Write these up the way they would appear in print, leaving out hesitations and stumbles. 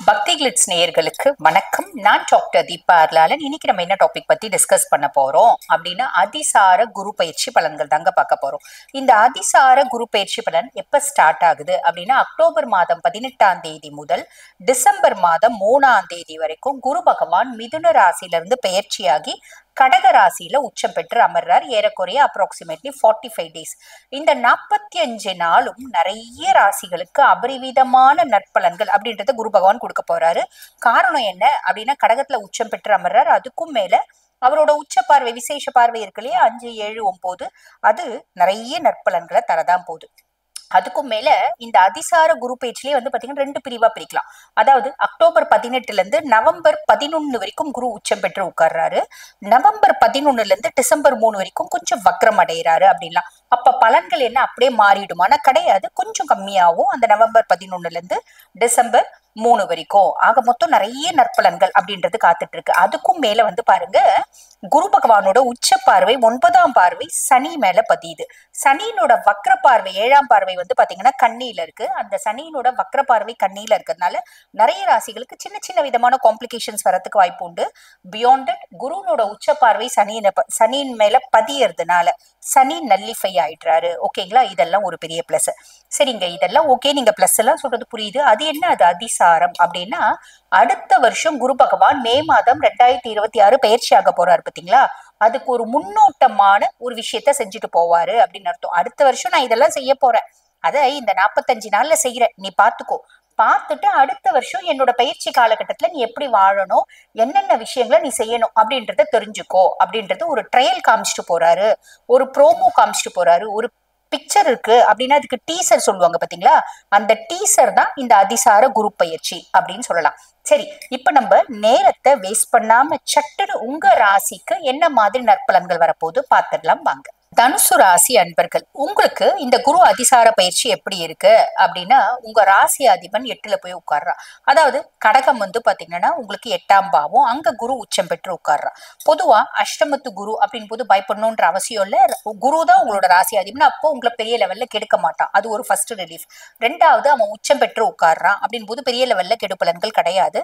பக்தி கிளிட்ஸ் நேயர்களுக்கு வணக்கம். நான் டாக்டர் தீபா அர்லாலன். இன்னைக்கு நம்ம என்ன டாபிக் பத்தி டிஸ்கஸ் பண்ண போறோம் அப்படின்னா அதிசார குரு பயிற்சி பலன்கள் தாங்க பார்க்க போறோம். இந்த அதிசார குரு பயிற்சி பலன் எப்ப ஸ்டார்ட் ஆகுது அப்படின்னா அக்டோபர் மாதம் 18ஆம் தேதி முதல் டிசம்பர் மாதம் 3ஆம் தேதி வரைக்கும் குரு பகவான் மிதுன ராசியிலிருந்து பெயர்ச்சியாகி கடக ராசியில உச்சம் பெற்று அமர்றார். ஏறக்குறைய அப்ராக்சிமேட்லி 45 டேஸ். இந்த 45 நாளும் நிறைய ராசிகளுக்கு அபரிவிதமான நற்பலன்கள் அப்படின்றத குரு பகவான் கொடுக்க போறாரு. காரணம் என்ன அப்படின்னா கடகத்துல உச்சம் பெற்று அமர்றார். அதுக்கும் மேல அவரோட உச்ச பார்வை, விசேஷ பார்வை இருக்கு இல்லையா, 5, 7, 9, அது நிறைய நற்பலன்களை தரதான் போகுது. அதுக்கும் மேல இந்த அதிசார குரு பயிற்சியிலே பாத்தீங்கன்னா 2 பிரிவா பிரிக்கலாம். அதாவது அக்டோபர் 18ல இருந்து நவம்பர் 11 வரைக்கும் குரு உச்சம் பெற்று உட்கார்றாரு. நவம்பர் 11ல இருந்து டிசம்பர் 3 வரைக்கும் கொஞ்சம் வக்ரம் அடைகிறாரு அப்படின்லாம். அப்ப பலன்கள் என்ன அப்படியே மாறிடுமானா கிடையாது, கொஞ்சம் கம்மியாகும். அந்த நவம்பர் 11ல இருந்து டிசம்பர் 3 வரைக்கும் ஆக மொத்தம் நிறைய நற்பலன்கள் அப்படின்றது காத்துட்டு இருக்கு. அதுக்கும் மேல பாருங்க, குரு பகவானோட உச்ச பார்வை 9ஆம் பார்வை சனி மேல பதியுது. சனியினோட வக்ர பார்வை 7ஆம் பார்வை பாத்தீங்கன்னா கண்ணியில இருக்கு. அந்த சனியினோட வக்ர பார்வை கண்ணியில இருக்கிறதுனால நிறைய ராசிகளுக்கு சின்ன சின்ன விதமான காம்ப்ளிகேஷன்ஸ் வரதுக்கு வாய்ப்பு உண்டு. பியாண்ட் தட் குருனோட உச்ச பார்வை சனியின் மேல பதியறதுனால சனி நல்லிஃபை ஆயிடுறாரு. ஓகேங்களா, இதெல்லாம் ஒரு பெரிய பிளஸ். சரிங்க, இதெல்லாம் ஓகே, நீங்க பிளஸ் எல்லாம் சொல்றது புரியுது. அது என்ன, அது அதிசாரம் அப்படின்னா அடுத்த வருஷம் குரு பகவான் மே மாதம் 2026 பயிற்சி ஆக போறாரு பாத்தீங்களா. அதுக்கு ஒரு முன்னோட்டமான ஒரு விஷயத்த செஞ்சுட்டு போவாரு அப்படின்னு அர்த்தம். அடுத்த வருஷம் நான் இதெல்லாம் செய்ய போறேன், அதை இந்த 45 நாள்ல செய்யறேன், நீ பாத்துக்கோ. பார்த்துட்டு அடுத்த வருஷம் என்னோட பயிற்சி காலகட்டத்துல நீ எப்படி வாழணும், என்னென்ன விஷயங்களை நீ செய்யணும் அப்படின்றத தெரிஞ்சுக்கோ அப்படின்றது ஒரு ட்ரையல் காமிச்சிட்டு போறாரு, ஒரு ப்ரோமோ காமிச்சிட்டு போறாரு. ஒரு பிக்சர் இருக்கு அப்படின்னா அதுக்கு டீசர் சொல்லுவாங்க பாத்தீங்களா, அந்த டீசர் தான் இந்த அதிசார குரு பயிற்சி அப்படின்னு சொல்லலாம். சரி, இப்ப நம்ம நேரத்தை வேஸ்ட் பண்ணாம சட்டுன்னு உங்க ராசிக்கு என்ன மாதிரி நற்பலன்கள் வரப்போகுது பார்த்துடலாம் வாங்க. தனுசு ராசி அன்பர்கள், உங்களுக்கு இந்த குரு அதிசார பயிற்சி எப்படி இருக்கு அப்படின்னா உங்க ராசி அதிபன் 8ல போய் உட்கார்றா. அதாவது கடகம் பாத்தீங்கன்னா உங்களுக்கு 8ஆம் பாவம், அங்க குரு உச்சம் பெற்று உட்கார்றா. பொதுவா அஷ்டமத்து குரு அப்படின்னு போது பயப்படணும்ன்ற அவசியம் இல்ல. குரு தான் உங்களோட ராசி அதிபன், அப்போ உங்களை பெரிய லெவல்ல கெடுக்க மாட்டான். அது ஒரு ஃபர்ஸ்ட் ரிலீஃப். ரெண்டாவது, அவன் உச்சம் பெற்று உட்கார்றான் அப்படின்னு போது பெரிய லெவல்ல கெடுப்பலன்கள் கிடையாது.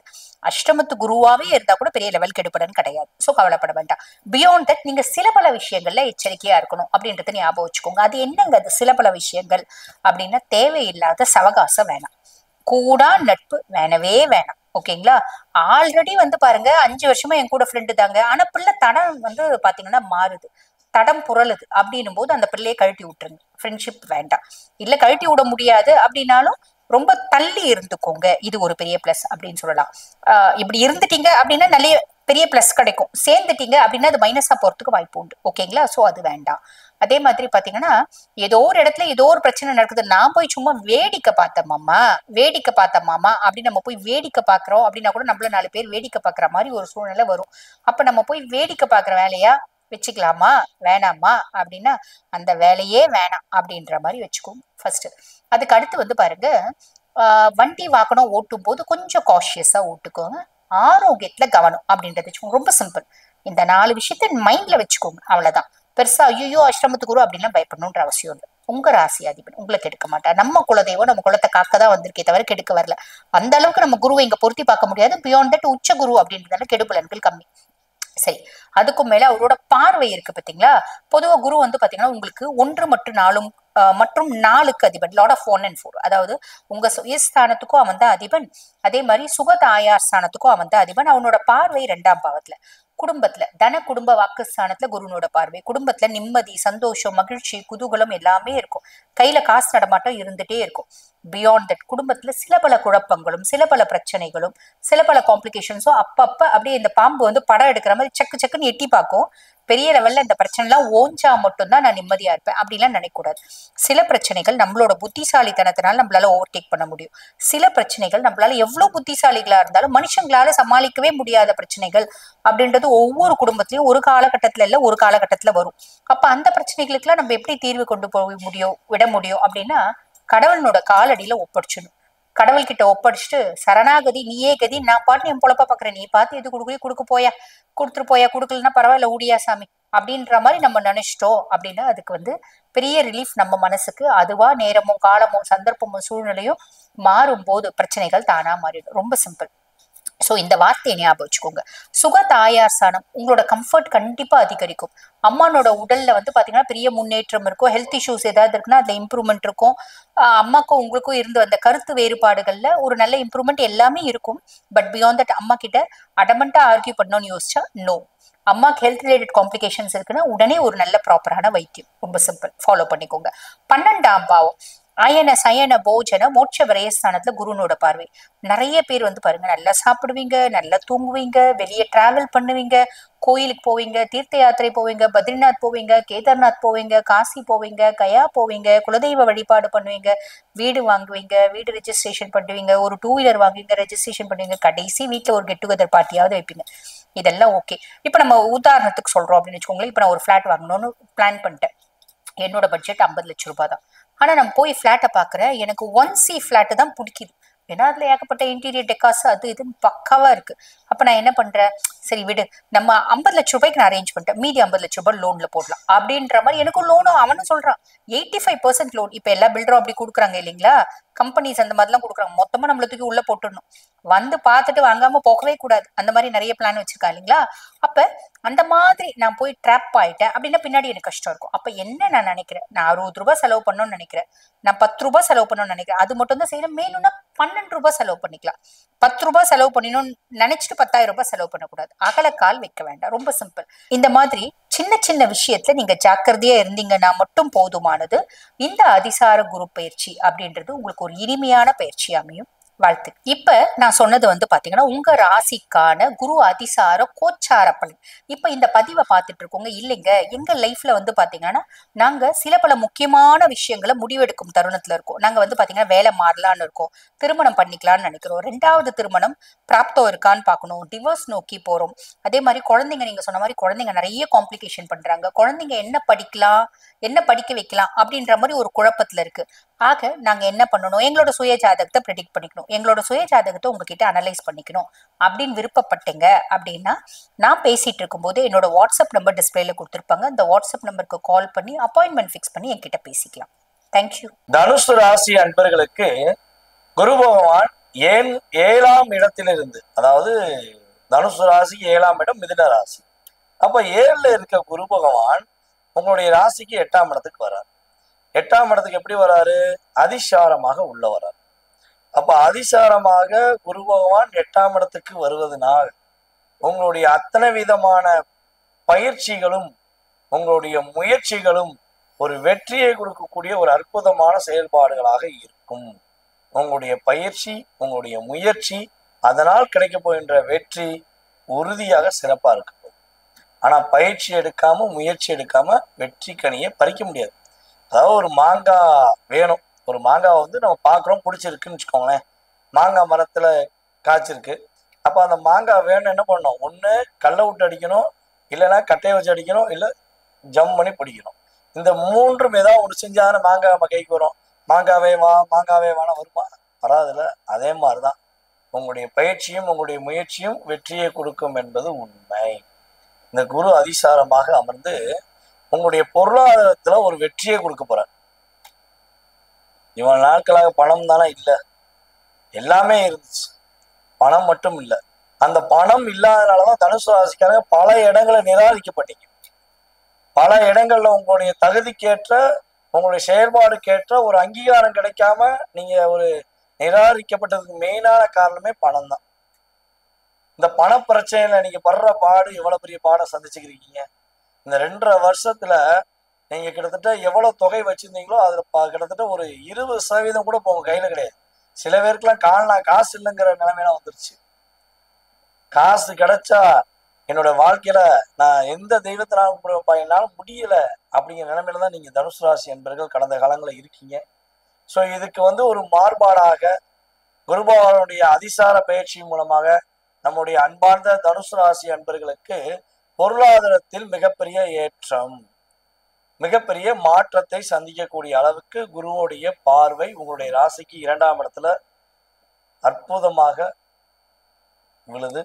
அஷ்டமத்து குருவாவே இருந்தா கூட பெரிய லெவல் கெடுப்பலன் கிடையாது. சோ கவலைப்பட வேண்டாம். பியாண்ட் தட் நீங்க சில பல விஷயங்கள்ல எச்சரிக்கையா இருக்கணும் அப்படின்றத ஞாபகம் வச்சுக்கோங்க. அது என்னங்க, அது சில பல விஷயங்கள் அப்படின்னா தேவையில்லாத சவகாசம் வேணாம், கூடா நட்பு வேணவே வேணாம். ஓகேங்களா, ஆல்ரெடி பாருங்க 5 வருஷமா என் கூட ஃப்ரெண்டு தாங்க, ஆனா பிள்ளை தடம் பாத்தீங்கன்னா மாறுது, தடம் புரளுது அப்படின்னும் போது அந்த பிள்ளையை கழட்டி விட்டுருங்க. ஃப்ரெண்ட்ஷிப் வேண்டாம். இல்ல கழட்டி விட முடியாது அப்படின்னாலும் ரொம்ப தள்ளி இருந்துக்கோங்க. இது ஒரு பெரிய பிளஸ் அப்படின்னு சொல்லலாம். இப்படி இருந்துட்டீங்க அப்படின்னா நிறைய பெரிய பிளஸ் கிடைக்கும். சேர்ந்துட்டீங்க அப்படின்னா அது மைனஸா போறதுக்கு வாய்ப்பு உண்டு. ஓகேங்களா, சோ அது வேண்டாம். அதே மாதிரி பாத்தீங்கன்னா ஏதோ ஒரு இடத்துல ஏதோ ஒரு பிரச்சனை நடக்குது, நான் போய் சும்மா வேடிக்கை பார்த்தேன் மாமா அப்படின்னு நம்ம போய் வேடிக்கை பாக்குறோம் அப்படின்னா கூட நம்மள 4 பேர் வேடிக்கை பாக்குற மாதிரி ஒரு சூழ்நிலை வரும். அப்ப நம்ம போய் வேடிக்கை பாக்குற வேலையா வச்சுக்கலாமா வேணாமா அப்படின்னா அந்த வேலையே வேணாம் அப்படின்ற மாதிரி வச்சுக்கோங்க ஃபர்ஸ்ட். அதுக்கு அடுத்து பாருங்க, வண்டி வாகனம் ஓட்டும் போது கொஞ்சம் காஷியஸா ஓட்டுக்கோங்க. ஆரோக்கியத்துல கவனம் அப்படின்றது வச்சுக்கோங்க. ரொம்ப சிம்பிள். இந்த 4 விஷயத்த மைண்ட்ல வச்சுக்கோங்க, அவ்வளவுதான். பெருசா ஐயோ அஷ்டமத்து குரு அப்படின்லாம் பயப்படணும்ன்ற அவசியம் இல்லை. உங்க ராசி அதிபன் உங்களை கெடுக்க மாட்டா. நம்ம குலதெய்வம் நம்ம குலத்தை காக்கதான் வந்திருக்கே தவிர கெடுக்க வரல. அந்த அளவுக்கு நம்ம குருவை இங்க பொருத்தி பார்க்க முடியாது. பியாண்ட் தட் உச்ச குரு அப்படின்றதால கெடுபலன்கள் கம்மி. சரி, அதுக்கும் மேல அவரோட பார்வை இருக்கு பாத்தீங்களா. பொதுவா குரு பாத்தீங்கன்னா உங்களுக்கு 1 மற்றும் 4 மற்றும் 4க்கு அதிபன், லார்ட் ஆஃப் 1 and 4. அதாவது உங்க சுயஸ்தானத்துக்கும் அவன் தான் அதிபன், அதே மாதிரி சுகதாயார் ஸ்தானத்துக்கும் அவன் தான் அதிபன். அவனோட பார்வை 2ஆம் பாவத்துல. குடும்பத்துல தன குடும்ப வாக்குஸ்தானத்துல குருனோட பார்வை. குடும்பத்துல நிம்மதி, சந்தோஷம், மகிழ்ச்சி, குதூகலம் எல்லாமே இருக்கும். கையில காசு நடமாட்டம் இருந்துட்டே இருக்கும். பியாண்ட் தட் குடும்பத்துல சில பல குழப்பங்களும் சில பல பிரச்சனைகளும் சில பல காம்ப்ளிகேஷன்ஸும் அப்பப்ப அப்படியே இந்த பாம்பு படம் எடுக்கிற மாதிரி சக்கு சக்குன்னு எட்டி பார்க்கும். பெரிய லெவல்ல இந்த பிரச்சனை எல்லாம் ஓஞ்சா மட்டும்தான் நான் நிம்மதியா இருப்பேன் அப்படிலாம் நினைக்கக்கூடாது. சில பிரச்சனைகள் நம்மளோட புத்திசாலித்தனத்தினால நம்மளால ஓவர்டேக் பண்ண முடியும். சில பிரச்சனைகள் நம்மளால எவ்வளவு புத்திசாலிகளா இருந்தாலும் மனுஷங்களால சமாளிக்கவே முடியாத பிரச்சனைகள் அப்படின்றது ஒவ்வொரு குடும்பத்திலயும் ஒரு காலகட்டத்துல இல்ல ஒரு காலகட்டத்துல வரும். அப்ப அந்த பிரச்சனைகளுக்கு எல்லாம் நம்ம எப்படி தீர்வு கொண்டு போக முடியும், விட முடியும் அப்படின்னா கடவுளனோட காலடியில ஒப்படைச்சிடும். கடவுள்கிட்ட ஒப்படைச்சிட்டு சரணாகதி, நீயே கதி, நான் பாட்டு என் பொழப்ப பாக்குறேன், நீ பார்த்து எது கொடுக்க போயா, கொடுத்துட்டு போயா, கொடுக்கலன்னா பரவாயில்ல ஊடியா சாமி அப்படின்ற மாதிரி நம்ம நினைச்சிட்டோம் அப்படின்னா அதுக்கு வந்து பெரிய ரிலீஃப் நம்ம மனசுக்கு. அதுவா நேரமும் காலமும் சந்தர்ப்பமும் சூழ்நிலையும் மாறும்போது பிரச்சனைகள் தானா மாறிடும். ரொம்ப சிம்பிள். ஸோ இந்த வார்த்தையை ஞாபகம் வச்சுக்கோங்க. சுக தாயார் சாணம் உங்களோட கம்ஃபர்ட் கண்டிப்பா அதிகரிக்கும். அம்மானோட உடல்ல வந்து பாத்தீங்கன்னா பெரிய முன்னேற்றம் இருக்கும். ஹெல்த் இஷ்யூஸ் ஏதாவது இருக்குன்னா அதுல இம்ப்ரூவ்மெண்ட் இருக்கும். அம்மாக்கும் உங்களுக்கும் இருந்து வந்த கருத்து வேறுபாடுகள்ல ஒரு நல்ல இம்ப்ரூவ்மெண்ட் எல்லாமே இருக்கும். பட் பியாண்ட் தட் அம்மா கிட்ட அடமெண்டா ஆர்கியூ பண்ணணும்னு யோசிச்சா நோ. அம்மாக்கு ஹெல்த் ரிலேட்டட் காம்ப்ளிகேஷன்ஸ் இருக்குன்னா உடனே ஒரு நல்ல ப்ராப்பரான வைத்தியம். ரொம்ப சிம்பிள், ஃபாலோ பண்ணிக்கோங்க. 12ஆம் பாவம் அயன சயன போஜன மோட்ச விரயஸ்தானத்துல குருனோட பார்வை. நிறைய பேர் வந்து பாருங்க, நல்லா சாப்பிடுவீங்க, நல்லா தூங்குவீங்க, வெளியே டிராவல் பண்ணுவீங்க, கோயிலுக்கு போவீங்க, தீர்த்த யாத்திரை போவீங்க, பத்ரிநாத் போவீங்க, கேதார்நாத் போவீங்க, காசி போவீங்க, கயா போவீங்க, குலதெய்வ வழிபாடு பண்ணுவீங்க, வீடு வாங்குவீங்க, வீடு ரெஜிஸ்ட்ரேஷன் பண்ணுவீங்க, ஒரு 2 வீலர் வாங்குவீங்க, ரெஜிஸ்ட்ரேஷன் பண்ணுவீங்க, கடைசி வீட்டுல ஒரு கெட் டுகெதர் பார்ட்டியாவது வைப்பீங்க. இதெல்லாம் ஓகே. இப்ப நம்ம உதாரணத்துக்கு சொல்றோம் அப்படின்னு வச்சுக்கோங்களேன். இப்ப நான் ஒரு ஃபிளாட் வாங்கணும்னு பிளான் பண்ணிட்டேன். என்னோட பட்ஜெட் 50 லட்சம் ரூபாய் தான். ஆனா நான் போய் ஃபிளாட்டை பாக்குறேன், எனக்கு 1C ஃபிளாட் தான் பிடிக்குது. ஏன்னா அதுல ஏகப்பட்ட இன்டீரியர் டெக்காஸ் அது இதுன்னு பக்காவா இருக்கு. அப்ப நான் என்ன பண்றேன், சரி விடு, நம்ம 50 லட்சம் ரூபாய்க்கு நான் அரேஞ்ச் பண்ணிட்டேன், மீதி 50 லட்சம் ரூபாய் லோன்ல போடலாம் அப்படின்ற மாதிரி எனக்கும் லோனும் அவனும் சொல்றான். 85% லோன். இப்ப எல்லா பில்டரும் அப்படி கொடுக்குறாங்க இல்லைங்களா? கம்பெனிஸ் அந்த மாதிரிலாம் கொடுக்குறாங்க. மொத்தமா நம்மள தூக்கி உள்ள போட்டுடணும், வந்து பார்த்துட்டு வாங்காம போகவே கூடாது. அந்த மாதிரி நிறைய பிளான் வச்சிருக்கா இல்லைங்களா? அப்ப அந்த மாதிரி நான் போய் ட்ராப் ஆயிட்டேன் அப்படின்னா பின்னாடி எனக்கு கஷ்டம் இருக்கும். அப்ப என்ன நான் நினைக்கிறேன், நான் 60 ரூபாய் செலவு பண்ணணும்னு நினைக்கிறேன், நான் 10 ரூபாய் செலவு பண்ணணும்னு நினைக்கிறேன், அது மட்டும் தான் செய்யணும். மேலும்னா 12 ரூபாய் செலவு பண்ணிக்கலாம். 10 ரூபாய் செலவு பண்ணணும்னு நினைச்சிட்டு 10,000 ரூபாய் செலவு பண்ணக்கூடாது. அகலக்கால் வைக்க வேண்டாம். ரொம்ப சிம்பிள். இந்த மாதிரி சின்ன சின்ன விஷயத்துல நீங்க ஜாக்கிரதையா இருந்தீங்கன்னா மட்டும் போதுமானது. இந்த அதிசார குரு பயிற்சி அப்படின்றது உங்களுக்கு ஒரு இனிமையான பயிற்சி அமையும். வாழ்த்து. இப்ப நான் சொன்னது வந்து பாத்தீங்கன்னா உங்க ராசிக்கான குரு அதிசார கோச்சார பலன். இப்ப இந்த பதிவை பார்த்துட்டு இருக்கோங்க இல்லைங்க, எங்க லைஃப்ல வந்து பாத்தீங்கன்னா நாங்க சில பல முக்கியமான விஷயங்களை முடிவெடுக்கும் தருணத்துல இருக்கோம். நாங்க வந்து பாத்தீங்கன்னா வேலை மாறலான்னு இருக்கோம், திருமணம் பண்ணிக்கலாம்னு நினைக்கிறோம், 2வது திருமணம் பிராப்தம் இருக்கான்னு பாக்கணும், டிவோர்ஸ் நோக்கி போறோம். அதே மாதிரி குழந்தைங்க, நீங்க சொன்ன மாதிரி குழந்தைங்க நிறைய காம்ப்ளிகேஷன் பண்றாங்க, குழந்தைங்க என்ன படிக்கலாம், என்ன படிக்க வைக்கலாம் அப்படின்ற மாதிரி ஒரு குழப்பத்துல இருக்கு. ஆக நாங்க என்ன பண்ணணும், எங்களோட சுய ஜாதகத்தை ப்ரெடிக்ட் பண்ணிக்கணும், எங்களோட சுய ஜாதகத்தை உங்ககிட்ட அனலைஸ் பண்ணிக்கணும் அப்படின்னு விருப்பப்பட்டீங்க அப்படின்னா நான் பேசிட்டு இருக்கும்போது என்னோட வாட்ஸ்அப் நம்பர் டிஸ்பிளேல கொடுத்துருப்பாங்க. அந்த வாட்ஸ்அப் நம்பருக்கு கால் பண்ணி அப்பாயின்மெண்ட் ஃபிக்ஸ் பண்ணி என்கிட்ட பேசிக்கலாம். தேங்க்யூ. தனுசு ராசி அன்பர்களுக்கு குரு பகவான் 7ஆம் இடத்திலிருந்து, அதாவது தனுசு ராசி 7ஆம் இடம் மிதுன ராசி. அப்ப 7ல இருக்க குரு பகவான் உங்களுடைய ராசிக்கு 8ஆம் இடத்துக்கு வர்றார். 8ஆம் இடத்துக்கு எப்படி வராரு, அதிசாரமாக உள்ள வர்றார். அப்ப அதிசாரமாக குரு பகவான் 8ஆம் இடத்துக்கு வருவதனால் உங்களுடைய அத்தனை விதமான பயிற்சிகளும் உங்களுடைய முயற்சிகளும் ஒரு வெற்றியை கொடுக்கக்கூடிய ஒரு அற்புதமான செயல்பாடுகளாக இருக்கும். உங்களுடைய பயிற்சி, உங்களுடைய முயற்சி, அதனால் கிடைக்க போகின்ற வெற்றி உறுதியாக சிறப்பா இருக்கும். ஆனா பயிற்சி எடுக்காம முயற்சி எடுக்காம வெற்றி கனியை பறிக்க முடியாது. அதாவது ஒரு மாங்காய் வேணும், ஒரு மாங்காய் வந்து நம்ம பார்க்குறோம் பிடிச்சிருக்குன்னு வச்சுக்கோங்களேன், மாங்காய் மரத்துல காய்ச்சிருக்கு. அப்போ அந்த மாங்காய் வேணும், என்ன பண்ணணும், ஒன்று கல்லை விட்டு அடிக்கணும், இல்லைன்னா கட்டையை வச்சு அடிக்கணும், இல்லை ஜம் பண்ணி பிடிக்கணும். இந்த 3ம் ஏதாவது ஒன்று செஞ்சாதானே மாங்காய் நம்ம கைக்கு வரும். மாங்காவே வா மாங்காவே வானா வருமா? வராதுல்ல. அதே மாதிரிதான் உங்களுடைய பயிற்சியும் உங்களுடைய முயற்சியும் வெற்றியை கொடுக்கும் என்பது உண்மை. இந்த குரு அதிசாரமாக அமர்ந்து உங்களுடைய பொருளாதாரத்துல ஒரு வெற்றியை கொடுக்க போறார். இவன் நாட்களாக பணம் தானே இல்லை, எல்லாமே இருந்துச்சு, பணம் மட்டும் இல்லை. அந்த பணம் இல்லாதனாலதான் தனுசு ராசிக்காரங்க பல இடங்களை நிராகரிக்கப்பட்டீங்க. பல இடங்கள்ல உங்களுடைய தகுதிக்கேற்ற உங்களுடைய செயல்பாடுக்கேற்ற ஒரு அங்கீகாரம் கிடைக்காம நீங்க ஒரு நிராகரிக்கப்பட்டதுக்கு மெயினான காரணமே பணம் தான். இந்த பண பிரச்சனையில நீங்க படுற பாடு எவ்வளவு பெரிய பாடம் சந்திச்சுக்கிறீங்க. இந்த 2.5 வருஷத்துல நீங்க கிட்டத்தட்ட எவ்வளவு தொகை வச்சிருந்தீங்களோ அதுல கிட்டத்தட்ட ஒரு 20% கூட உங்க கையில கிடையாது. சில பேருக்குலாம் காசு இல்லைங்கிற நிலைமையெல்லாம் வந்துருச்சு. காசு கிடைச்சா என்னோட வாழ்க்கையில நான் எந்த தெய்வத்தினாலும் என்னால முடியல அப்படிங்கிற நிலைமையில தான் நீங்க தனுசு ராசி என்பர்கள் கடந்த காலங்களில் இருக்கீங்க. ஸோ இதுக்கு வந்து ஒரு மாறுபாடாக குரு பகவானுடைய அதிசார பயிற்சி மூலமாக நம்முடைய அன்பார்ந்த தனுசு ராசி அன்பர்களுக்கு பொருளாதாரத்தில் மிகப்பெரிய ஏற்றம், மிகப்பெரிய மாற்றத்தை சந்திக்கக்கூடிய அளவுக்கு குருவுடைய பார்வை உங்களுடைய ராசிக்கு 2ஆம் இடத்துல அற்புதமாக விழுது.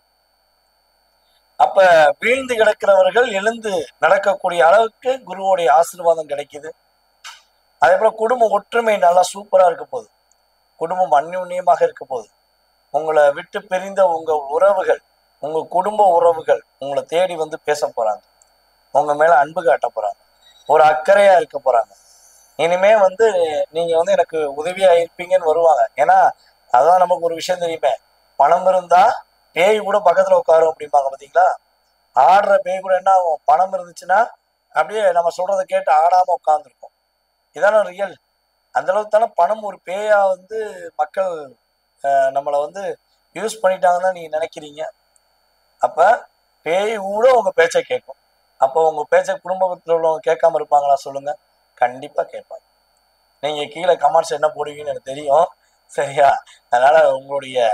அப்ப வீழ்ந்து கிடக்கிறவர்கள் எழுந்து நடக்கக்கூடிய அளவுக்கு குருவோடைய ஆசீர்வாதம் கிடைக்குது. அதே போல குடும்ப ஒற்றுமை நல்லா சூப்பரா இருக்க போகுது. குடும்பம் அந்யோன்யமாக இருக்க போகுது. உங்களை விட்டு பிரிந்த உங்க உறவுகள், உங்க குடும்ப உறவுகள் உங்களை தேடி வந்து பேச போறாங்க. உங்க மேல அன்பு காட்ட போறாங்க. ஒரு அக்கறையா இருக்க போறாங்க. இனிமே வந்து நீங்க வந்து எனக்கு உதவியா இருப்பீங்கன்னு வருவாங்க. ஏன்னா அதான் நமக்கு ஒரு விஷயம் தெரியுமே, பணம் இருந்தா பேய் கூட பக்கத்துல உட்காரும் அப்படிம்பாங்க பாத்தீங்களா. ஆடுற பேய் கூட என்ன ஆகும், பணம் இருந்துச்சுன்னா அப்படியே நம்ம சொல்றதை கேட்டு ஆடாம உட்கார்ந்துருக்கும். இதான ரியல். அந்த அளவுக்கு தானே பணம் ஒரு பேயா வந்து மக்கள் நம்மளை வந்து யூஸ் பண்ணிட்டாங்கன்னு நீங்க நினைக்கிறீங்க. அப்ப பேய் கூட உங்க பேச்சை கேட்கும். அப்போ உங்க பேச்சை குடும்பத்தில் உள்ளவங்க கேட்காம இருப்பாங்களா சொல்லுங்க? கண்டிப்பா கேட்பாங்க. நீங்க கீழே கமெண்ட்ஸ் என்ன போடுவீங்கன்னு எனக்கு தெரியும், சரியா? அதனால உங்களுடைய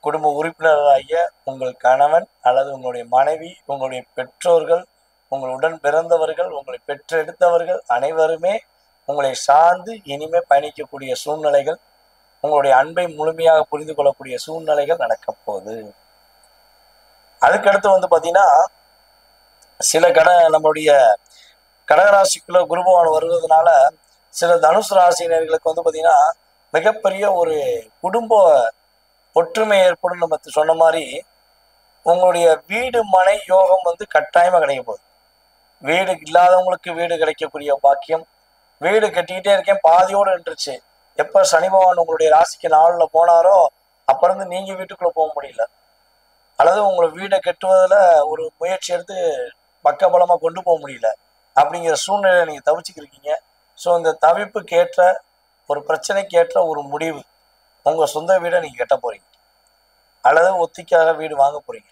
குடும்ப உறுப்பினராகிய உங்கள் கணவன் அல்லது உங்களுடைய மனைவி, உங்களுடைய பெற்றோர்கள், உங்களுடன் பிறந்தவர்கள், உங்களை பெற்றெடுத்தவர்கள் அனைவருமே உங்களை சார்ந்து இனிமே பயணிக்கக்கூடிய சூழ்நிலைகள், உங்களுடைய அன்பை முழுமையாக புரிந்து கொள்ளக்கூடிய சூழ்நிலைகள் நடக்க போகுது. அதுக்கடுத்து வந்து பாத்தீங்கன்னா, சில நம்மளுடைய கடகராசிக்குள்ள குரு பகவான் வருவதனால சில தனுசு ராசியினர்களுக்கு வந்து பாத்தீங்கன்னா மிகப்பெரிய ஒரு குடும்ப ஒற்றுமை ஏற்படும். நம்ம சொன்ன மாதிரி உங்களுடைய வீடு மனை யோகம் வந்து கட்டாயமா கிடைக்க போகுது. வீடு இல்லாதவங்களுக்கு வீடு கிடைக்கக்கூடிய பாக்கியம். வீடு கட்டிக்கிட்டே இருக்கேன் பாதியோடு நின்றுச்சு. எப்ப சனி பகவான் உங்களுடைய ராசிக்கு 4ல போனாரோ அப்ப இருந்து நீங்க வீட்டுக்குள்ள போக முடியல, அல்லது உங்களை வீடை கட்டுவதில் ஒரு முயற்சி எடுத்து பக்கபலமா கொண்டு போக முடியல அப்படிங்கிற சூழ்நிலையை நீங்க தவிச்சுக்கிருக்கீங்க. ஸோ இந்த தவிப்புக்கு ஏற்ற ஒரு பிரச்சனைக்கு ஏற்ற ஒரு முடிவு, உங்க சொந்த வீடை நீங்க கட்ட போறீங்க, அல்லது ஒத்திக்காக வீடு வாங்க போறீங்க.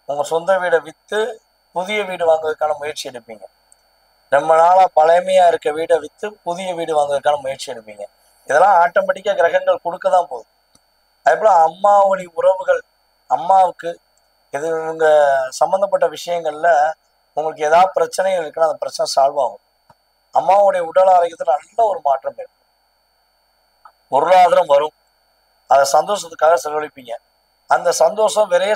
உங்க சொந்த வீடை வித்து புதிய வீடு வாங்குவதற்கான முயற்சி எடுப்பீங்க. ரொம்ப நாளா பழமையா இருக்க வீடை வித்து புதிய வீடு வாங்குவதற்கான முயற்சி எடுப்பீங்க. இதெல்லாம் ஆட்டோமேட்டிக்கா கிரகங்கள் கொடுக்க தான் போகுது. அதே போல அம்மாவுடைய உறவுகள், அம்மாவுக்கு இது இவங்க சம்பந்தப்பட்ட விஷயங்கள்ல உங்களுக்கு ஏதாவது பிரச்சனைகள் இருக்குன்னா அந்த பிரச்சனை சால்வ் ஆகும். அம்மாவுடைய உடல் ஆரோக்கியத்துல நல்ல ஒரு மாற்றம் ஏற்படும். பொருளாதாரம் வரும், அதை சந்தோஷத்துக்காக செலவழிப்பீங்க. அந்த சந்தோஷம் விரைய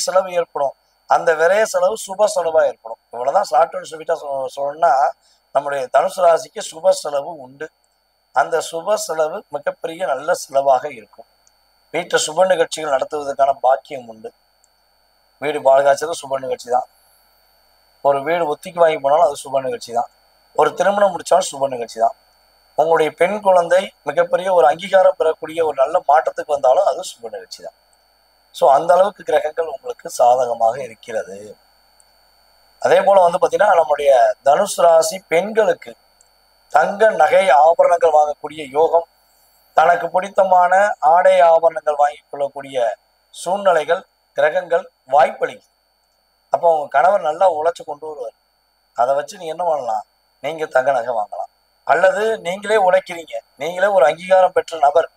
செலவு ஏற்படும். அந்த விரைய செலவு சுப செலவா ஏற்படும். இவ்வளவுதான் ஷார்ட் அண்ட் ஸ்வீட்டா சொல்லணும்னா நம்முடைய தனுசு ராசிக்கு சுப செலவு உண்டு. அந்த சுப செலவு மிகப்பெரிய நல்ல செலவாக இருக்கும். வீட்டை சுப நிகழ்ச்சிகள் நடத்துவதற்கான பாக்கியம் உண்டு. வீடு பாதுகாச்சது சுப நிகழ்ச்சி தான். ஒரு வீடு ஒத்திக்கு வாங்கி போனாலும் அது சுப நிகழ்ச்சி தான். ஒரு திருமணம் முடிச்சாலும் சுப நிகழ்ச்சி தான். உங்களுடைய பெண் குழந்தை மிகப்பெரிய ஒரு அங்கீகாரம் பெறக்கூடிய ஒரு நல்ல மாற்றத்துக்கு வந்தாலும் அது சுப நிகழ்ச்சி தான். ஸோ அந்த அளவுக்கு கிரகங்கள் உங்களுக்கு சாதகமாக இருக்கிறது. அதே போல வந்து பார்த்தீங்கன்னா நம்முடைய தனுசு ராசி பெண்களுக்கு தங்க நகை ஆபரணங்கள் வாங்கக்கூடிய யோகம், தனக்கு பிடித்தமான ஆடை ஆபரணங்கள் வாங்கி கொள்ளக்கூடிய சூழ்நிலைகள் கிரகங்கள் வாய்ப்பளிக்கும். அப்போ உங்க கணவர் நல்லா உழைச்சு கொண்டு வருவார். அதை வச்சு நீங்க என்ன பண்ணலாம், நீங்க தங்க நகை வாங்கலாம். அல்லது நீங்களே உழைக்கிறீங்க, நீங்களே ஒரு அங்கீகாரம் பெற்ற நபர்,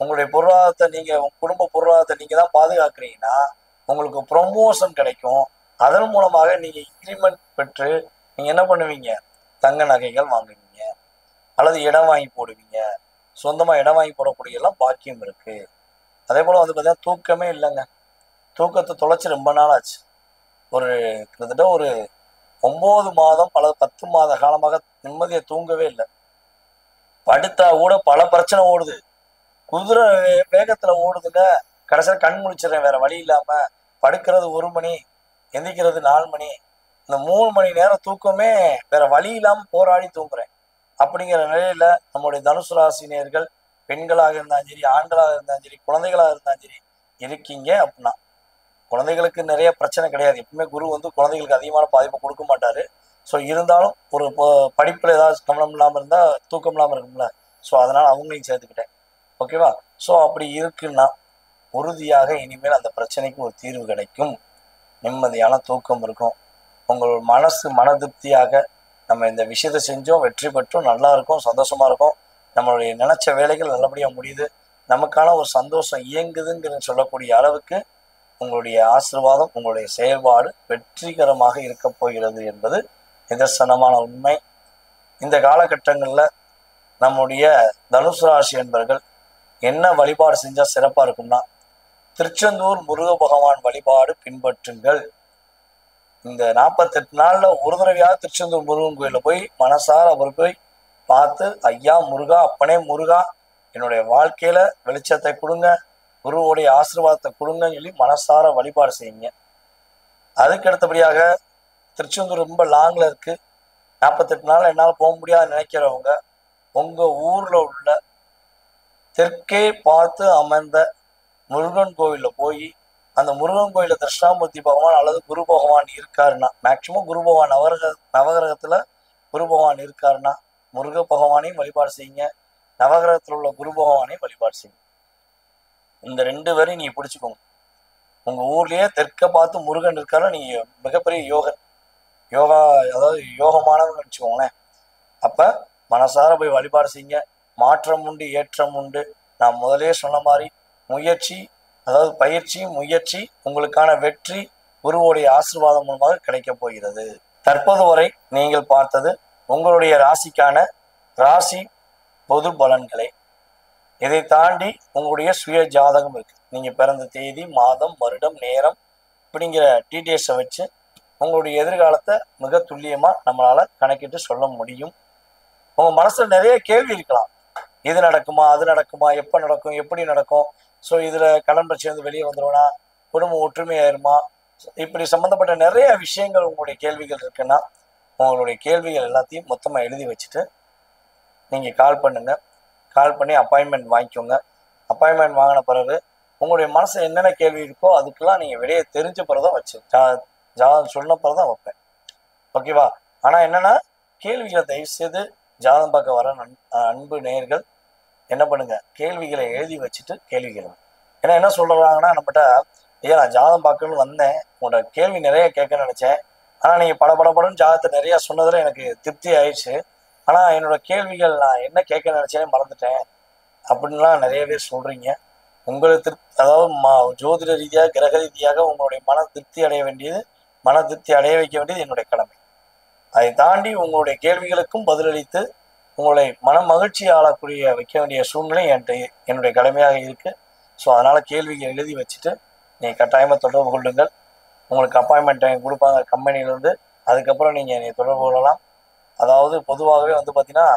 உங்களுடைய பொருளாதாரத்தை நீங்க உங்க குடும்ப பொருளாதாரத்தை நீங்க தான் பாதுகாக்கிறீங்கன்னா உங்களுக்கு ப்ரொமோஷன் கிடைக்கும். அதன் மூலமாக நீங்க இன்க்ரிமெண்ட் பெற்று நீங்க என்ன பண்ணுவீங்க, தங்க நகைகள் வாங்குவீங்க, அல்லது இடம் வாங்கி போடுவீங்க. சொந்தமா இடம் வாங்கி போடக்கூடிய எல்லாம் பாக்கியம் இருக்கு. அதே போல வந்து பார்த்தீங்கன்னா தூக்கமே இல்லைங்க. தூக்கத்தை தொலைச்சி ரொம்ப நாள் ஆச்சு. ஒரு கிட்டத்தட்ட ஒரு 9 மாதம் அல்லது 10 மாத காலமாக நிம்மதியை தூங்கவே இல்லை. படுத்தா கூட பல பிரச்சனை ஓடுது. குதிரை வேகத்துல ஓடுதுங்க. கடைசியில் கண் முழிச்சிடுறேன், வேற வழி இல்லாம. படுக்கிறது 1 மணி, எந்திக்கிறது 4 மணி. இந்த 3 மணி நேரம் தூக்கமே வேற வழி இல்லாம போராடி தூங்குறேன். அப்படிங்கிற நிலையில நம்முடைய தனுசு ராசினியர்கள் பெண்களாக இருந்தாலும் சரி, ஆண்களாக இருந்தாலும் சரி, குழந்தைகளாக இருந்தாலும் சரி இருக்கீங்க அப்படின்னா, குழந்தைகளுக்கு நிறைய பிரச்சனை கிடையாது. எப்பவுமே குரு வந்து குழந்தைகளுக்கு அதிகமான பாதிப்பை கொடுக்க மாட்டாரு. ஸோ இருந்தாலும் ஒரு படிப்புல ஏதாவது கவனம் இல்லாமல் இருந்தா தூக்கம் இல்லாமல் இருக்கும்ல. ஸோ அதனால அவங்களையும் சேர்த்துக்கிட்டேன். ஓகேவா? ஸோ அப்படி இருக்குன்னா உறுதியாக இனிமேல் அந்த பிரச்சனைக்கு ஒரு தீர்வு கிடைக்கும். நிம்மதியான தூக்கம் இருக்கும். உங்கள் மன திருப்தியாக நம்ம இந்த விஷயத்தை செஞ்சோம், வெற்றி பெற்றோம், நல்லா இருக்கும், சந்தோஷமா இருக்கும், நம்மளுடைய நினைச்ச வேலைகள் நல்லபடியா முடியுது, நமக்கான ஒரு சந்தோஷம் இயங்குதுங்கிற சொல்லக்கூடிய அளவுக்கு உங்களுடைய ஆசீர்வாதம், உங்களுடைய செயல்பாடு வெற்றிகரமாக இருக்க போகிறது என்பது நிதர்சனமான உண்மை. இந்த காலகட்டங்களில் நம்முடைய தனுசு ராசி என்பர்கள் என்ன வழிபாடு செஞ்சா சிறப்பா இருக்கும்னா, திருச்செந்தூர் முருக பகவான் வழிபாடு பின்பற்றுங்கள். இந்த 48 நாள்ல ஒரு தடவையாவது திருச்செந்தூர் முருகன் கோயில போய் மனசார அவர் போய் பார்த்து, ஐயா முருகா, அப்பனே முருகா, என்னுடைய வாழ்க்கையில வெளிச்சத்தை கொடுங்க, குருவோடைய ஆசீர்வாதத்தை கொடுங்கன்னு சொல்லி மனசார வழிபாடு செய்யுங்க. அதுக்கு அடுத்தபடியாக திருச்செந்தூர் ரொம்ப லாங்ல இருக்கு, 48 நாள் என்னால் போக முடியாது நினைக்கிறவங்க உங்க ஊர்ல உள்ள தெற்கே பார்த்து அமர்ந்த முருகன் கோவில்ல போய் அந்த முருகன் கோயில தட்சிணாமூர்த்தி பகவான் அல்லது குரு பகவான் இருக்காருன்னா, மேக்சிமம் குரு பகவான் நவகிரகத்துல குரு பகவான் இருக்காருன்னா முருக பகவானையும் வழிபாடு செய்யுங்க, நவகிரகத்தில் உள்ள குரு பகவானையும் வழிபாடு செய்யுங்க. இந்த 2 பேரையும் நீங்க பிடிச்சுக்கோங்க. உங்க ஊர்லயே தெற்க பார்த்து முருகன் இருக்காருன்னா நீங்க மிகப்பெரிய யோகா அதாவது யோகமானவங்க வச்சுக்கோங்களேன். அப்ப மனசார போய் வழிபாடு செய்யுங்க. மாற்றம் உண்டு, ஏற்றம் உண்டு. நான் முதலே சொன்ன மாதிரி முயற்சி, அதாவது பயிற்சி, முயற்சி, உங்களுக்கான வெற்றி குருவோடைய ஆசீர்வாதம் மூலமாக கிடைக்க போகிறது. தற்போது வரை நீங்கள் பார்த்தது உங்களுடைய ராசிக்கான ராசி பொது பலன்களை. இதை தாண்டி உங்களுடைய சுய ஜாதகம் இருக்கு. நீங்க பிறந்த தேதி, மாதம், வருடம், நேரம் இப்படிங்கிற டீட்டெயில்ஸை வச்சு உங்களுடைய எதிர்காலத்தை மிக துல்லியமா நம்மளால கணக்கிட்டு சொல்ல முடியும். உங்க மனசுல நிறைய கேள்வி இருக்கலாம். இது நடக்குமா, அது நடக்குமா, எப்ப நடக்கும், எப்படி நடக்கும், ஸோ இதுல கடன் பிரச்சனை வந்து வெளியே வந்துடும்னா, குடும்பம் ஒற்றுமையாயிருமா, இப்படி சம்மந்தப்பட்ட நிறைய விஷயங்கள் உங்களுடைய கேள்விகள் இருக்குன்னா உங்களுடைய கேள்விகள் எல்லாத்தையும் மொத்தமா எழுதி வச்சுட்டு நீங்க கால் பண்ணுங்க. கால் பண்ணி அப்பாயின்மெண்ட் வாங்கிக்கோங்க. அப்பாயின்மெண்ட் வாங்கின பிறகு உங்களுடைய மனசு என்னென்ன கேள்வி இருக்கோ அதுக்கெல்லாம் நீங்க விடையை தெரிஞ்ச பிறதான் வச்சு ஜாதகம் சொன்ன பிறதான் வைப்பேன். ஓகேவா? ஆனா என்னன்னா, கேள்விகளை தயவு செய்து ஜாதகம் பார்க்க வர அன்பு நேயர்கள் என்ன பண்ணுங்க, கேள்விகளை எழுதி வச்சுட்டு கேள்விகள். ஏன்னா என்ன சொல்றாங்கன்னா, நம்மகிட்ட ஐயா நான் ஜாதகம் பார்க்கணும்னு வந்தேன், உங்களோட கேள்வி நிறைய கேட்க நினைச்சேன், ஆனா நீங்க படப்படன்னு ஜாதகத்தை நிறைய சொன்னதுல எனக்கு திருப்தி ஆயிடுச்சு, ஆனா என்னோட கேள்விகள் நான் என்ன கேட்க நினைச்சேனே மறந்துட்டேன் அப்படின்லாம் நிறைய பேர் சொல்றீங்க. உங்களுக்கு அதாவது ஜோதிட ரீதியாக, கிரக ரீதியாக உங்களுடைய மன திருப்தி அடைய வேண்டியது, மன திருப்தி அடைய வைக்க வேண்டியது என்னுடைய கடமை. அதை தாண்டி உங்களுடைய கேள்விகளுக்கும் பதிலளித்து உங்களை மன மகிழ்ச்சி ஆளக்கூடிய வைக்க வேண்டிய சூழ்நிலை என்னுடைய கடமையாக இருக்கு. ஸோ அதனால கேள்விகள் எழுதி வச்சுட்டு நீங்கள் கட்டாயமாக தொடர்பு கொள்ளுங்கள். உங்களுக்கு அப்பாயின்மெண்ட் டைம் கொடுப்பாங்க கம்பெனிலேருந்து. அதுக்கப்புறம் நீங்கள் என்னை தொடர்பு கொள்ளலாம். அதாவது பொதுவாகவே வந்து பார்த்தீங்கன்னா,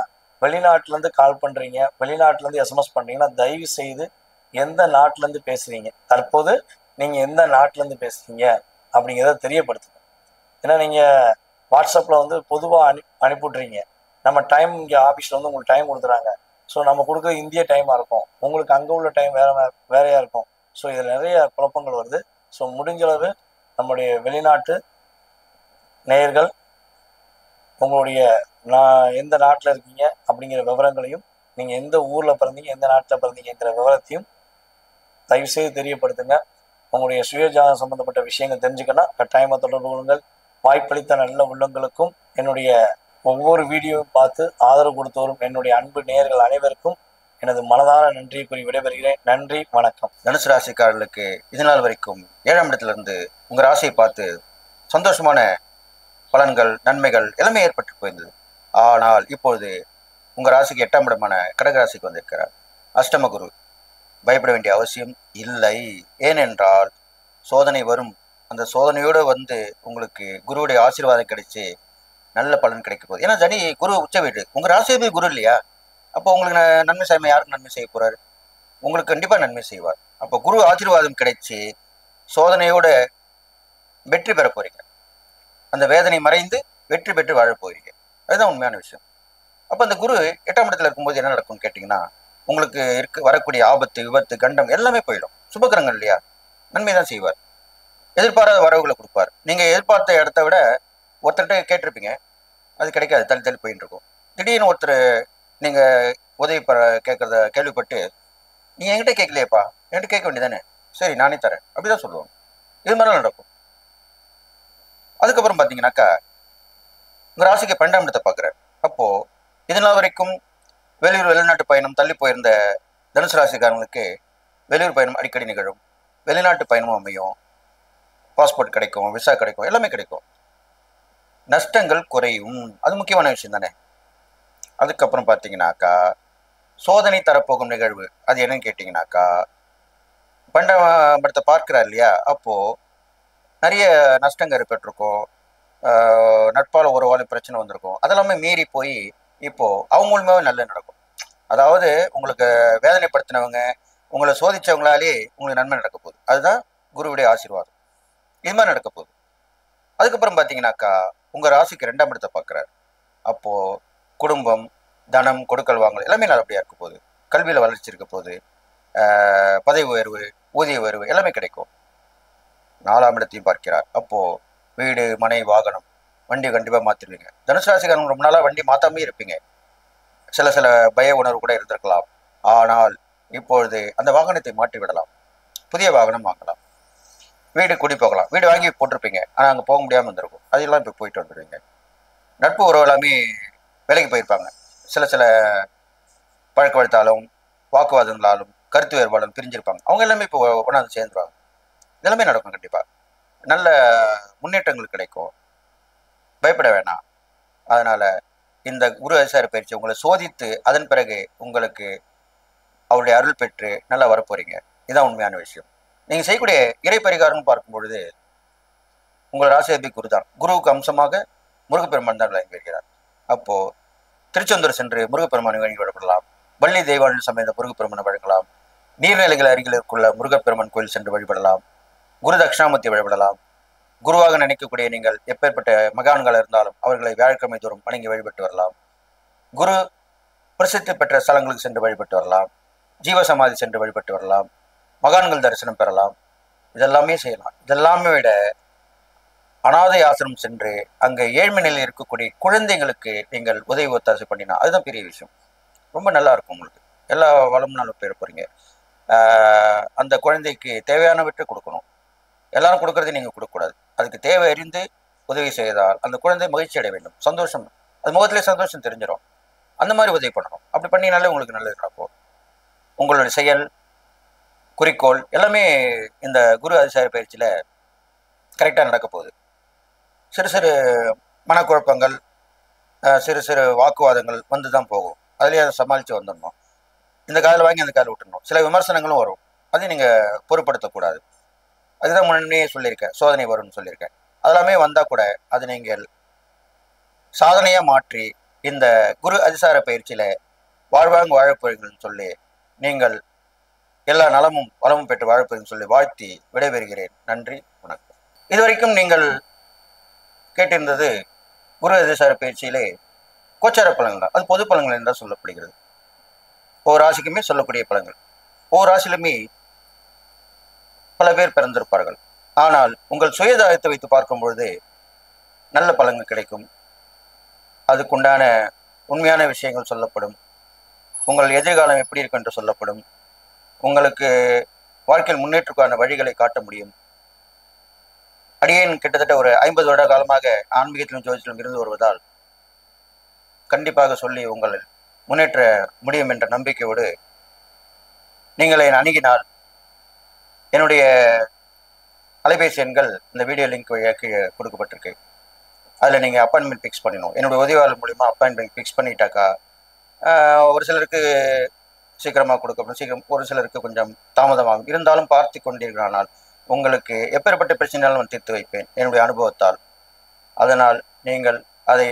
வெளிநாட்டிலேருந்து கால் பண்ணுறீங்க, வெளிநாட்டிலேருந்து எஸ்எம்எஸ் பண்ணுறீங்கன்னா தயவு செய்து எந்த நாட்டிலேருந்து பேசுகிறீங்க, தற்போது நீங்கள் எந்த நாட்டிலேருந்து பேசுகிறீங்க அப்படிங்கிறத தெரியப்படுத்துங்க. ஏன்னா நீங்கள் வாட்ஸ்அப்பில் வந்து பொதுவாக அனுப்பிவிட்றீங்க. நம்ம டைம் இங்கே ஆஃபீஸில் வந்து உங்களுக்கு டைம் கொடுத்துறாங்க. ஸோ நம்ம கொடுக்குற இந்திய டைமாக இருக்கும், உங்களுக்கு அங்கே உள்ள டைம் வேறையாக இருக்கும். ஸோ இதில் நிறைய குழப்பங்கள் வருது. ஸோ முடிஞ்சளவு நம்முடைய வெளிநாட்டு நேயர்கள் உங்களுடைய எந்த நாட்டில் இருக்கீங்க அப்படிங்கிற விவரங்களையும், நீங்கள் எந்த ஊரில் பிறந்தீங்க, எந்த நாட்டில் பிறந்தீங்கிற விவரத்தையும் தயவுசெய்து தெரியப்படுத்துங்க. உங்களுடைய சுயஜாதகம் சம்பந்தப்பட்ட விஷயங்கள் தெரிஞ்சுக்கணும், கட்டாயமாக தொடர்பு கொள்ளுங்கள். வாய்ப்பளித்த நல்ல உள்ளங்களுக்கும் என்னுடைய ஒவ்வொரு வீடியோவும் பார்த்து ஆதரவு கொடுத்து வரும் என்னுடைய அன்பு நேயர்கள் அனைவருக்கும் எனது மனதார நன்றியை கூறி விடைபெறுகிறேன். நன்றி, வணக்கம். தனுசு ராசிக்காரர்களுக்கு இது நாள் வரைக்கும் 7ஆம் இடத்துல இருந்து உங்க ராசியை பார்த்து சந்தோஷமான பலன்கள், நன்மைகள் எல்லாமே ஏற்பட்டு போயிருந்தது. ஆனால் இப்பொழுது உங்க ராசிக்கு 8ஆம் இடமான கடகராசிக்கு வந்திருக்கிறார் அஷ்டம குரு. பயப்பட வேண்டிய அவசியம் இல்லை. ஏனென்றால் சோதனை வரும். அந்த சோதனையோடு வந்து உங்களுக்கு குருவுடைய ஆசீர்வாதம் கிடைச்சி நல்ல பலன் கிடைக்க போகுது. ஏன்னா சனி குரு உச்ச வீடு, உங்க ராசியே குரு இல்லையா? அப்போ உங்களுக்கு நன்மை செய்யாம யாருக்கு நன்மை செய்ய போறாரு? உங்களுக்கு கண்டிப்பா நன்மை செய்வார். அப்போ குரு ஆசீர்வாதம் கிடைச்சி சோதனையோட வெற்றி பெற போறீங்க. அந்த வேதனை மறைந்து வெற்றி பெற்று வாழ போகிறீங்க. அதுதான் உண்மையான விஷயம். அப்போ அந்த குரு 8ஆம் இடத்துல இருக்கும்போது என்ன நடக்கும்னு கேட்டிங்கன்னா, உங்களுக்கு வரக்கூடிய ஆபத்து, விபத்து, கண்டம் எல்லாமே போயிடும். சுபகிரகங்கள் இல்லையா? நன்மை தான் செய்வார். எதிர்பாராத வரவுகளை கொடுப்பார். நீங்க எதிர்பார்த்த இடத்த விட ஒருத்தர்கிட்ட கேட்டிருப்பீங்க, அது கிடைக்காது, தள்ளி தள்ளி போயிட்டு இருக்கும். திடீர்னு ஒருத்தர் நீங்க உதவி கேட்கறத கேள்விப்பட்டு, நீ என்கிட்ட கேட்கலையேப்பா, என்கிட்ட கேட்க வேண்டியதானே, சரி நானே தரேன் அப்படிதான் சொல்லுவாங்க. இது மாதிரிலாம் நடக்கும். அதுக்கப்புறம் பார்த்தீங்கன்னாக்கா உங்க ராசிக்கு 12ஆம் இடத்தை பார்க்குறாரு. அப்போ இதனால் வரைக்கும் வெளிநாட்டு பயணம் தள்ளி போயிருந்த தனுசு ராசிக்காரங்களுக்கு வெளியூர் பயணம் அடிக்கடி நிகழும். வெளிநாட்டு பயணமும் அமையும். பாஸ்போர்ட் கிடைக்கும், விசா கிடைக்கும், எல்லாமே கிடைக்கும். நஷ்டங்கள் குறையும். அது முக்கியமான விஷயம் தானே. அதுக்கப்புறம் பார்த்தீங்கன்னாக்கா சோதனை தரப்போகும் நிகழ்வு அது என்னன்னு கேட்டிங்கனாக்கா, பன்னெண்டாம் இடத்தை பார்க்கிறார் இல்லையா, அப்போ நிறைய நஷ்டங்கள் ஏற்பட்டிருக்கும், நட்பால உறவால பிரச்சனை வந்திருக்கும். அதெல்லாமே மீறி போய் இப்போ அவங்க மூலமாவே நல்லது நடக்கும். அதாவது உங்களுக்கு வேதனைப்படுத்தினவங்க, உங்களை சோதிச்சவங்களாலே உங்களுக்கு நன்மை நடக்க போகுது. அதுதான் குருவுடைய ஆசீர்வாதம். இது மாதிரி நடக்க போகுது. அதுக்கப்புறம் பார்த்தீங்கன்னாக்கா உங்க ராசிக்கு 2ஆம் இடத்தை பார்க்குறாரு. அப்போ குடும்பம், தனம், கொடுக்கல் வாங்கல் எல்லாமே நல்லபடியா இருக்க போகுது. கல்வியில வளர்ச்சி இருக்க போகுது. பதவி உயர்வு, ஊதிய உயர்வு எல்லாமே கிடைக்கும். 4ஆம் இடத்தையும் பார்க்கிறார். அப்போ வீடு, மனை, வாகனம், வண்டி கண்டிப்பா மாத்திருவீங்க. தனுசு ராசிக்காரங்க ரொம்ப நாளா வண்டி மாத்தாமே இருப்பீங்க. சில சில பய உணர்வு கூட இருந்திருக்கலாம். ஆனால் இப்பொழுது அந்த வாகனத்தை மாற்றி விடலாம். புதிய வாகனம் வாங்கலாம். வீடு குடி போகலாம். வீடு வாங்கி போட்டிருப்பீங்க, ஆனால் அங்கே போக முடியாமல் இருந்திருக்கும். அதெல்லாம் இப்போ போயிட்டு வந்துடுவீங்க. நட்பு உறவு எல்லாமே வேலைக்கு போயிருப்பாங்க. சில சில பழக்க வழத்தாலும் வாக்குவாதங்களாலும் கருத்து வேறுபாடும் பிரிஞ்சிருப்பாங்க. அவங்க எல்லாமே இப்போ ஒன்றாந்து சேர்ந்துருவாங்க. இதெல்லாமே நடக்கும். கண்டிப்பாக நல்ல முன்னேற்றங்கள் கிடைக்கும். பயப்பட வேணாம். அதனால இந்த குரு அதிசார பயிற்சி உங்களை சோதித்து அதன் பிறகு உங்களுக்கு அவருடைய அருள் பெற்று நல்லா வரப்போறீங்க. இதுதான் உண்மையான விஷயம். நீங்க செய்யக்கூடிய இறை பரிகாரம்னு பார்க்கும் பொழுது உங்கள் ராசியாதிபதி குரு தான். குருவுக்கு அம்சமாக முருகப்பெருமான் தான் விளங்கி வருகிறார். அப்போ திருச்செந்தூர் சென்று முருகப்பெருமானை வழங்கி வழிபடலாம். வள்ளி தெய்வான சமேத முருகப்பெருமானை வழங்கலாம். நீர்நிலைகள் அருகில் இருக்குள்ள முருகப்பெருமான் கோயில் சென்று வழிபடலாம். குரு தட்சிணாமூர்த்தி வழிபடலாம். குருவாக நினைக்கக்கூடிய நீங்கள் எப்பேற்பட்ட மகான்கள் இருந்தாலும் அவர்களை வியாழக்கிழமை தோறும் வணங்கி வழிபட்டு வரலாம். குரு பிரசித்தி பெற்ற ஸ்தலங்களுக்கு சென்று வழிபட்டு வரலாம். ஜீவசமாதி சென்று வழிபட்டு வரலாம். மகான்கள் தரிசனம் பெறலாம். இதெல்லாமே செய்யலாம். இதெல்லாமே விட அனாதை ஆசிரமம் சென்று அங்கே ஏழ்மை நிலையில் இருக்கக்கூடிய குழந்தைங்களுக்கு நீங்கள் உதவி ஒத்தாசை பண்ணினா அதுதான் பெரிய விஷயம். ரொம்ப நல்லா இருக்கும். உங்களுக்கு எல்லா வளமும் நல்லா பெற போறீங்க. அந்த குழந்தைக்கு தேவையானவற்றை கொடுக்கணும். எல்லாரும் கொடுக்கறதை நீங்கள் கொடுக்கக்கூடாது. அதுக்கு தேவை அறிந்து உதவி செய்தால் அந்த குழந்தை மகிழ்ச்சி அடைய வேண்டும். சந்தோஷம், அது முகத்திலே சந்தோஷம் தெரிஞ்சிடும். அந்த மாதிரி உதவி பண்ணணும். அப்படி பண்ணினாலே உங்களுக்கு நல்லது நடக்கும். உங்களுடைய செயல், குறிக்கோள் எல்லாமே இந்த குரு அதிசார பயிற்சியில கரெக்டாக நடக்க போகுது. சிறு சிறு மனக்குழப்பங்கள், சிறு சிறு வாக்குவாதங்கள் வந்து தான் போகும். அதுலேயே அதை சமாளித்து வந்துடணும். இந்த காதில் வாங்கி அந்த காதில் விட்டுடணும். சில விமர்சனங்களும் வரும். அதையும் நீங்கள் பொருட்படுத்தக்கூடாது. அதுதான் முன்னே சொல்லியிருக்கேன், சோதனை வரும்னு சொல்லியிருக்கேன். அதெல்லாமே வந்தால் கூட அது நீங்கள் சாதனையாக மாற்றி இந்த குரு அதிசார பயிற்சியில் வாழ்வாங்க வாழப்போறீங்கன்னு சொல்லி நீங்கள் எல்லா நலமும் வளமும் பெற்று வாழப்போறீங்கன்னு சொல்லி வாழ்த்தி விடைபெறுகிறேன். நன்றி, வணக்கம். இதுவரைக்கும் நீங்கள் கேட்டிருந்தது குரு அதிசார பயிற்சியிலே கோச்சார பலன்கள் தான். அது பொது பலன்கள் என்றால் சொல்லப்படுகிறது. ஒவ்வொரு ராசிக்குமே சொல்லக்கூடிய பலன்கள். ஒவ்வொரு ராசியிலுமே பல பேர் பிறந்திருப்பார்கள். ஆனால் உங்கள் சுயதாயத்தை வைத்து பார்க்கும் பொழுது நல்ல பலன்கள் கிடைக்கும். அதுக்குண்டான உண்மையான விஷயங்கள் சொல்லப்படும். உங்கள் எதிர்காலம் எப்படி இருக்கு என்று சொல்லப்படும். உங்களுக்கு வாழ்க்கையில் முன்னேற்றக்கான வழிகளை காட்ட முடியும். அடியேன் கிட்டத்தட்ட ஒரு 50 வருட காலமாக ஆன்மீகத்திலும் ஜோதிடத்திலும் இருந்து வருவதால் கண்டிப்பாக சொல்லி உங்கள் முன்னேற்ற முடியும் என்ற நம்பிக்கையோடு நீங்கள் என்னை அணுகினால் என்னுடைய அலைபேசி எண்கள் இந்த வீடியோ லிங்க் வழியாக கீழே கொடுக்கப்பட்டிருக்கு. அதில் நீங்கள் அப்பாயின்மெண்ட் ஃபிக்ஸ் பண்ணிடணும். என்னுடைய உதவியாளர் மூலிமா அப்பாயின்மெண்ட் ஃபிக்ஸ் பண்ணிட்டாக்கா ஒரு சிலருக்கு சீக்கிரமாக கொடுக்கப்படும், சீக்கிரம் ஒரு சிலருக்கு கொஞ்சம் தாமதமாகும். இருந்தாலும் பார்த்து கொண்டீர்களானால் உங்களுக்கு எப்பேற்பட்ட பிரச்சனையாலும் நான் தீர்த்து வைப்பேன் என்னுடைய அனுபவத்தால். அதனால் நீங்கள் அதை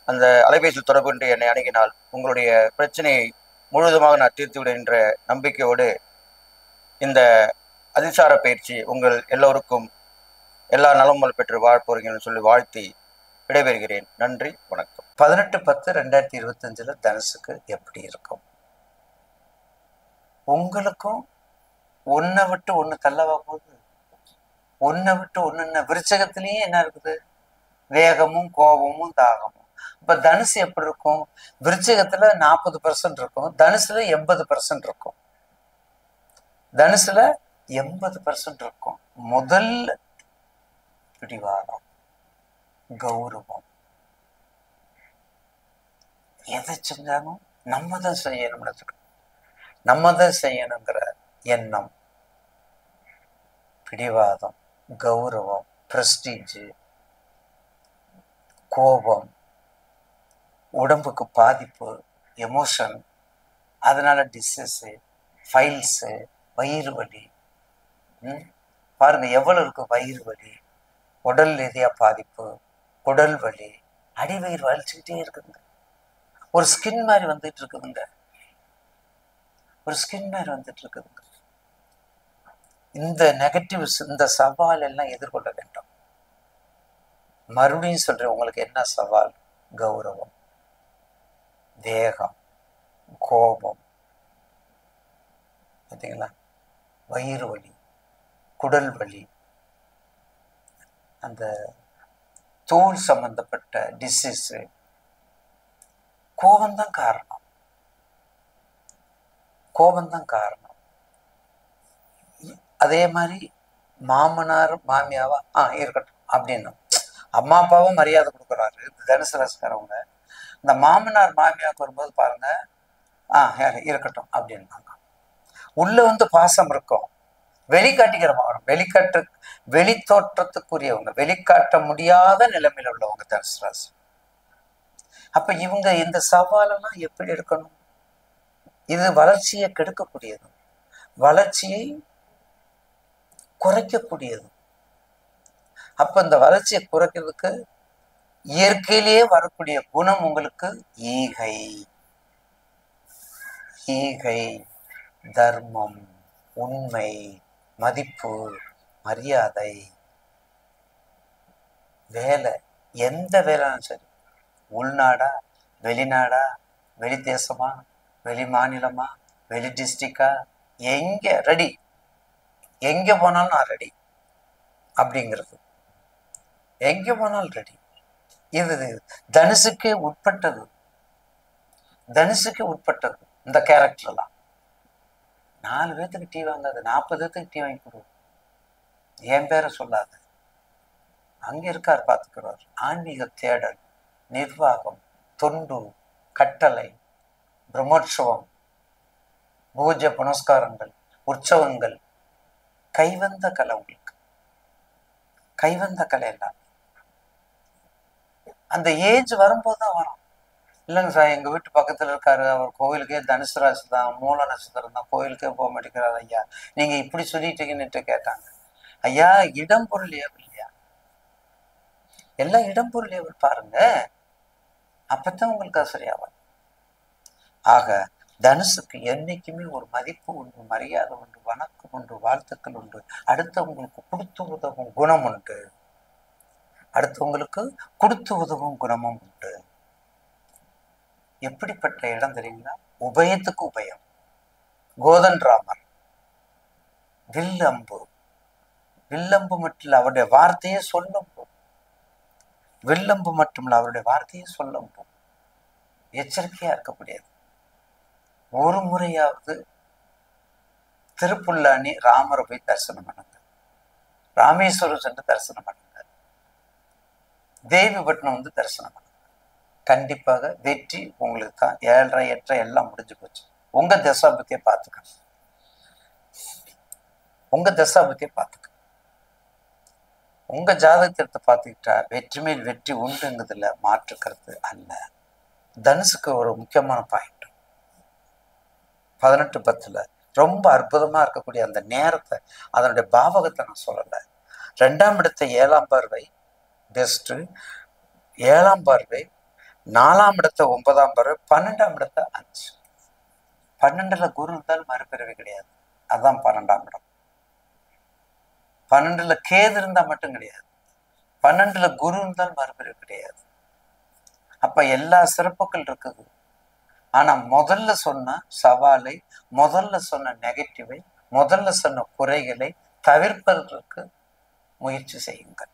அந்த அலைபேசியில் தொடர்பு கொண்டு என்னை அணுகினால் உங்களுடைய பிரச்சனையை முழுவதுமாக நான் தீர்த்து விட என்ற நம்பிக்கையோடு இந்த அதிசார பயிற்சி உங்கள் எல்லோருக்கும் எல்லா நலமும் பெற்று வாழ்ப்போறீங்கன்னு சொல்லி வாழ்த்தி விடைபெறுகிறேன். நன்றி, வணக்கம். 18/10/2025 தனுசுக்கு எப்படி இருக்கும்? உங்களுக்கும் ஒன்றை விட்டு ஒன்று தள்ளவா போகுது. ஒன்றை விட்டு ஒன்று விருச்சகத்திலேயே என்ன இருக்குது? வேகமும் கோபமும் தாகமும். இப்ப தனுசு எப்படி இருக்கும்? விருச்சகத்துல 40% இருக்கும், தனுசுல 80% இருக்கும். தனுசுல 80% இருக்கும். முதல் பிடிவாதம், கௌரவம். எதை செஞ்சாலும் நம்ம தான் செய்யணும், நம்ம தான் செய்யணுங்கிற எண்ணம், பிடிவாதம், கௌரவம், பிரஸ்டீஜ், கோபம், உடம்புக்கு பாதிப்பு, எமோஷன், அதனால டிசீஸு, ஃபைல்ஸு, வயிறு வலி, ம் பாருங்க எவ்வளவு இருக்கு. வயிறு வலி, உடல் ரீதியா பாதிப்பு, குடல் வலி, அடிவயிறு வலிச்சுக்கிட்டே இருக்குதுங்க. ஒரு ஸ்கின் மாதிரி வந்துட்டு இருக்குதுங்க. ஒரு ஸ்கின் மாதிரி வந்துட்டு இருக்குதுங்க. இந்த நெகட்டிவ்ஸ், இந்த சவால் எல்லாம் எதிர்கொள்ள வேண்டும். மறுபடியும் சொல்றேன், உங்களுக்கு என்ன சவால்? கௌரவம், வேகம், கோபம், பார்த்தீங்களா? வயிறு வலி, குடல் வலி, அந்த தோல் சம்பந்தப்பட்ட டிசீஸு, கோபம்தான் காரணம். கோபம்தான் காரணம். அதே மாதிரி மாமனார் மாமியாவா இருக்கட்டும் அப்படின்னு அம்மா அப்பாவும் மரியாதை கொடுக்குறாரு தனுசு ராசிக்காரவங்க. இந்த மாமனார் மாமியாவுக்கு வரும்போது பாருங்க, இருக்கட்டும் அப்படின்னாங்க. உள்ள வந்து பாசம் இருக்கும், வெளிக்காட்டிக்கிறவங்க வரும். வெளி தோற்றத்துக்குரியவங்க, வெளிக்காட்ட முடியாத நிலைமையில் உள்ளவங்க தனுசு ராசி. அப்ப இவங்க இந்த சவாலெல்லாம் எப்படி எடுக்கணும்? இது வளர்ச்சியை கெடுக்கக்கூடியது, வளர்ச்சியை குறைக்கக்கூடியது. அப்ப இந்த வளர்ச்சியை குறைக்கிறதுக்கு இயற்கையிலேயே வரக்கூடிய குணம் உங்களுக்கு ஈகை. ஈகை, தர்மம், உண்மை, மதிப்பு, மரியாதை. வேலை, எந்த வேலைனாலும் சரி, உள்நாடா, வெளிநாடா, வெளி தேசமா, வெளி மாநிலமா, வெளி டிஸ்ட்ரிக்டா, எங்க ரெடி, எங்க போனாலும் நான் ரெடி அப்படிங்கிறது. எங்க போனாலும் ரெடி. இது தனுசுக்கே உட்பட்டது. தனுசுக்கு உட்பட்டது இந்த கேரக்டர்லாம். 4 பேர்த்துக்கு டீ வாங்காது, 40 பேர்த்துக்கு டீ வாங்கி கொடு. என் பேரை சொல்லாத. அங்க இருக்கார், பார்த்துக்கிறார். ஆன்மீக தேடல், நிர்வாகம், தொண்டு, கட்டளை, பிரம்மோற்சவம், பூஜை புனஸ்காரங்கள், உற்சவங்கள், கைவந்த கலை. உங்களுக்கு கைவந்த கலை எல்லாம் அந்த ஏஜ் வரும்போது தான் வரும். இல்லைங்க சார், எங்க வீட்டு பக்கத்துல இருக்காரு, அவர் கோவிலுக்கே தனுசு ராசி தான், மூல நட்சத்திரம் தான், கோவிலுக்கே போக மாட்டேங்கிறாரு ஐயா, நீங்க இப்படி சொல்லிட்டீங்கன்னுட்டு கேட்டாங்க. ஐயா, இடம் பொருள் ஏவல் இல்லையா? எல்லாம் இடம் பொருள் ஏவல் பாருங்க, அப்பதான் உங்களுக்கு சரியாகும். ஆக தனுசுக்கு என்னைக்குமே ஒரு மதிப்பு உண்டு, மரியாதை உண்டு, வணக்கம் உண்டு, வாழ்த்துக்கள் உண்டு, அடுத்தவங்களுக்கு கொடுத்து உதவும் குணம் உண்டு. அடுத்தவங்களுக்கு கொடுத்து உதவும் குணமும் உண்டு. எப்படிப்பட்ட இடம் தெரியுங்களா? உபயத்துக்கு உபயம். கோதன் ராமர் வில்லம்பு, வில்லம்பு மட்டும் இல்ல அவருடைய வார்த்தையே சொல்லம்பு. வில்லம்பு மட்டும் இல்ல அவருடைய வார்த்தையே சொல்லம்பு. எச்சரிக்கையா இருக்கக்கூடியது. ஒரு முறையாவது திருப்புல்லானி ராமரை போய் தரிசனம் பண்ணுங்க, ராமேஸ்வரம் சென்று தரிசனம் பண்ணுங்க, தேவிப்பட்டினம் வந்து தரிசனம் பண்ணுங்க. கண்டிப்பாக வெற்றி உங்களுக்கு தான். 7.5 8 எல்லாம் முடிஞ்சு போச்சு. உங்க தசாபத்தியை பார்த்துக்க, உங்க தசாபத்தியை பார்த்துக்க, உங்க ஜாதகத்தை பார்த்துக்கிட்டா வெற்றி மேல் வெற்றி உண்டுங்கிறதுல மாற்றுக்கிறது அல்ல. தனுசுக்கு ஒரு முக்கியமான பாயிண்ட் 18-10 ரொம்ப அற்புதமா இருக்கக்கூடிய அந்த நேரத்தை, அதனுடைய பாவகத்தை நான் சொல்லலை. 2ஆம் இடத்தை 7ஆம் பார்வை பெஸ்ட், 7ஆம் பார்வை 4ஆம் இடத்தை 9ஆம் பார்வை, 12ஆம் இடத்தை 5. 12ல குரு இருந்தால் மறுபிறவி கிடையாது, அதுதான் 12ஆம் இடம். 12ல கேது இருந்தா மட்டும் கிடையாது, 12ல குரு இருந்தால் மறுபிறவி கிடையாது. அப்ப எல்லா சிறப்புகள் இருக்குது. ஆனா முதல்ல சொன்ன சவாலை, முதல்ல சொன்ன நெகட்டிவை, முதல்ல சொன்ன குறைகளை தவிர்ப்பதற்கு முயற்சி செய்யுங்கள்.